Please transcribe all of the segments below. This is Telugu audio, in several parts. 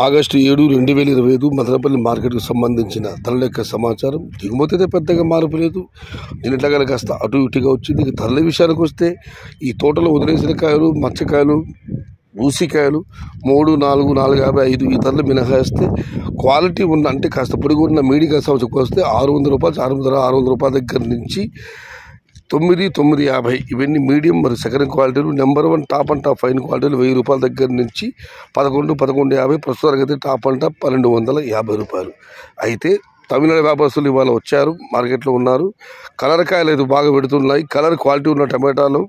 ఆగస్టు 7, 2025 మదనపల్లి మార్కెట్కు సంబంధించిన ధరల యొక్క సమాచారం. దిగుమతి అయితే పెద్దగా మార్పు లేదు. నిన్నట్లగా కాస్త అటు ఇటుగా వచ్చింది. ధరల విషయానికి వస్తే ఈ తోటలో వదిలేసిన కాయలు, మచ్చకాయలు, ఊసికాయలు 3, 4, 4.50, 5 ఈ ధరలు మినహాయిస్తే క్వాలిటీ ఉన్న అంటే కాస్త పొడిగా ఉన్న మీడియం సంవత్సరం వస్తే 600 రూపాయలు, 600 రూపాయల దగ్గర నుంచి 9, 9.50 ఇవన్నీ మీడియం మరియు సెకండ్ క్వాలిటీలు. Number 1 top and top fine క్వాలిటీలు 1000 రూపాయల దగ్గర నుంచి 11, 11.50. ప్రస్తుతానికి అయితే టాప్ అండ్ టాప్ 1250 రూపాయలు. అయితే తమిళనాడు వ్యాపారస్తులు ఇవాళ వచ్చారు, మార్కెట్లో ఉన్నారు. కలర్ కాయలు అయితే బాగా పెడుతున్నాయి. కలర్ క్వాలిటీ ఉన్న టమాటాలు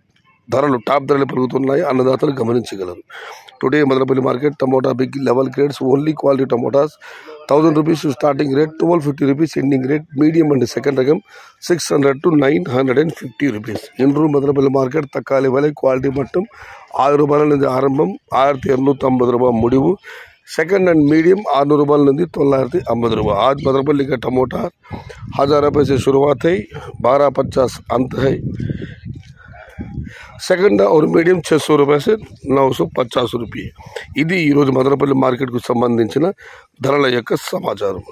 ధరలు టాప్ ధరలు పెరుగుతున్నాయి. అన్నదాతలు గమనించగలరు. Today Madanapalle market tomato big level grades only quality tomatoes 1000 rupees starting rate, 1250 rupees ending rate. Medium and second రకం 600 to 950 రూపీస్. ఇండ్రు మదనపల్లి మార్కెట్ తక్కాలి వలె క్వాలిటీ మట్టం 6 రూపాయల నుంచి ఆరంభం, 1250 రూపాయలు ముడివు. सेकंड एंड मीडियम 600 रुपये నుండి 950 रुपये. आज मदनपल्ली का टमाटा 1000 रुपये से शुरुआत है, 1250 अंत है. सेकंड और मीडियम 600 रुपये से 950 रुपये. ఇది ఈ రోజు మదనపల్లి మార్కెట్ కు సంబంధించిన ధరల యొక్క సమాచారం.